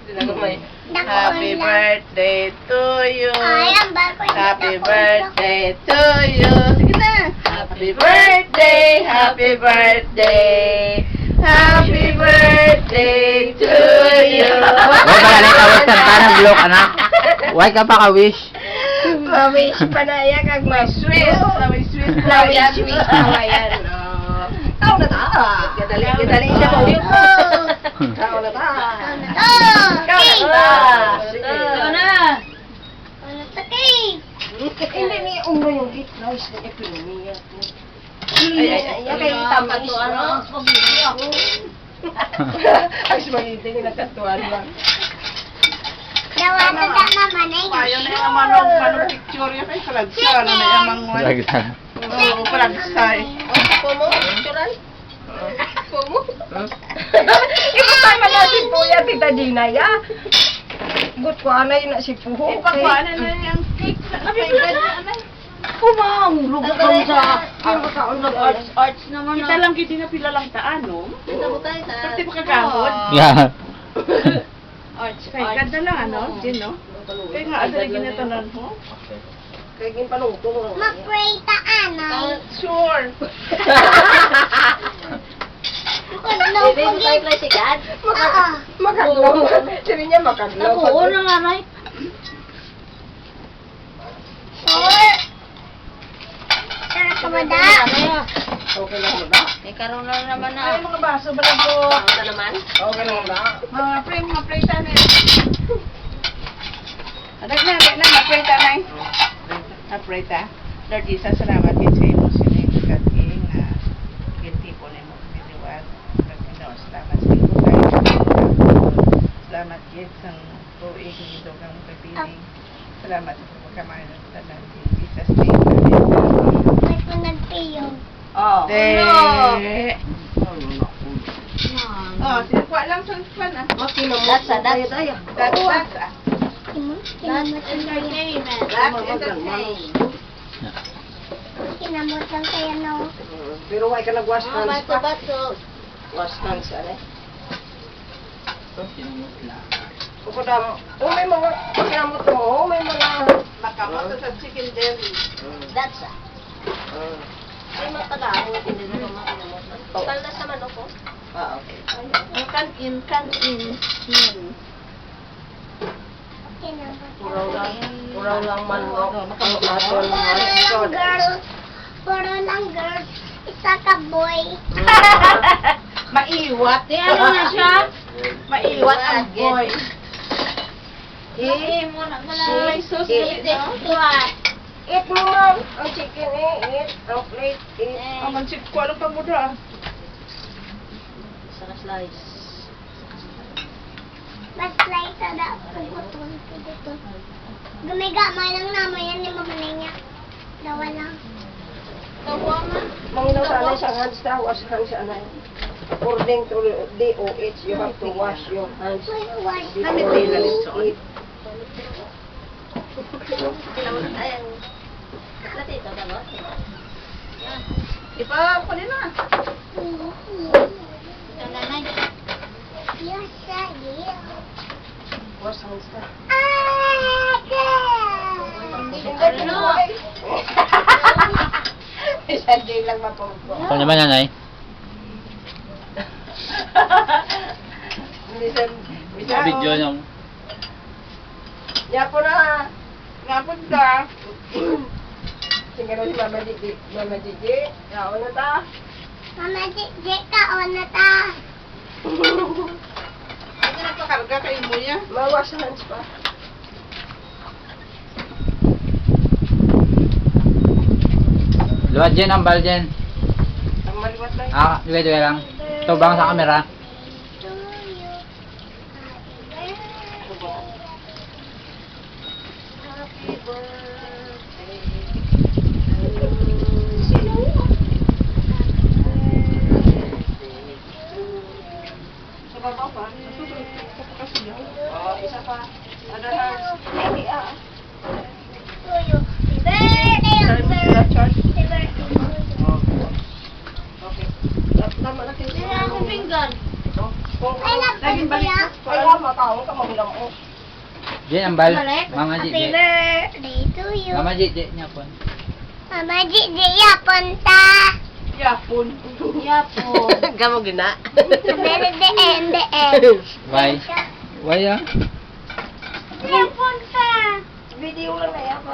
Happy birthday to you. Happy birthday to you. Sige na. Happy birthday, happy birthday. Happy birthday to you. Huwag ka na ka-wish ng tanang block, anak. Huwag ka pa ka-wish. Mawish pa na yan kag may Swiss. May Swiss na yan. Swiss na yan. Tao na ta. Gadali siya po. Tao na ta. Ikaw na. Hindi ni umro yung gift rice na ipinili. Ay, kayo tama ni ano? Ay, sumagiti ni nagkatuan lang. Dawata da mama na yun. Ayaw na yung manong picture yung kay kalagsa. Ano na yung mga Lagsa. palagsay. Pomo, picturean? Pomo? Ito tayo malasin po yan, Tita Gina, ya. Gut ko anay na si Puho. Ipagkuha na yung cake. Kumang, lugot lang sa... Arts naman. Kita lang kita na pila lang taan, no? Kita mo tayo ta. Pati makagahod. Yeah. Arts. Kaya ganda lang, ano? Din, no? Kaya nga, ada lagi na tanan, ho? Kaya gin paluto mo. Ma-pray ta anay. Sure. Hindi mo tayo play si God? Makadlaw. Sabi niya makadlaw. Nakuha na nga nay. Sarap ka ba da? Okay lang mo ba? May karoon na naman Ay, na. mga baso ba lang po? Ano naman? Okay lang mo ba? Mga pray tanan. Adag na, ma-pray tanan. Ma-pray ta. Lord Jesus, salamat din sa imo sining kating na ginti po na mo kiniwat. Pagkinaw, salamat sa imo tayo. Salamat gid sa tuig ni Dogang Pagpiling. Salamat sa pagkamayan ng tanan. In Jesus' name. May kunagpiyo. Oh. No. Oh, sinukuha lang sa pan ah. That's a, that's a. That's ah. That's entertainment. That's entertainment. Kinamot lang kaya no. Pero why ka nag-wash Oh, hands pa? bato-bato. Wash hands, ano? Kukudam. May mga makamot mo. May mga makamot sa chicken deli. That's a. Ay, mga taga-ahon. Hindi na mga kinamot. Talda sa manok ko. Ah, okay. Kan-in. Puraw lang manok. Puro lang girl. Puro lang girl. Isa ka boy. Maiwat. Di ano na siya? Maiwat ang boy. Hindi mo na May sauce Eat ulit, it. no? What? Eat mo ma'am. Ang chicken eat. Ang plate eat. Eh. Ang mansip ko ano pa mo da. Sarap slice. Mas slice na pugutong dito. Gumigamay lang naman yan ni mama niya. Dawa lang. Dawa man. Manginaw sa anay sa hands na. Wash hands sa anay. According to DOH, you have to wash your hands. Wash. Before you eat. Ayan. Ba't ito, dawa? Ipa, kunin na. Ito nanay. Yes, yeah. Wash hands na. Ano? Isang day lang mapagpo. Ano naman, nanay? Video nung... Ya po na. Nga po ka. Sige na si Mama Gigi. Mama Gigi. Yaon na ta. Mama, di ka on na ta. Hindi na to karga kayo mo niya. Mawash hands pa. Luwad dyan, ambal dyan. Ang maliwat lang. Duwe lang. Tubang sa kamera. To you. Happy birthday. Sa baba pa. Nasusunod ko kasi yun. Oh, isa pa. Other hands. To you. Birthday, Charge. birthday. Okay. Tama na kayo. Wala akong pinggan. Oh, I love Laging balik kuya. ko. Kaya matawag ka magulang mo. Di, ambal. Balik. Mama Ji, Happy Ji. birthday to you. Mama Ji, Ji, niya po. Mama Ji, punta. Yapon. Yapon. Kamu gina. The end. Why? Why ah? Yapon pa. Video lang na yan.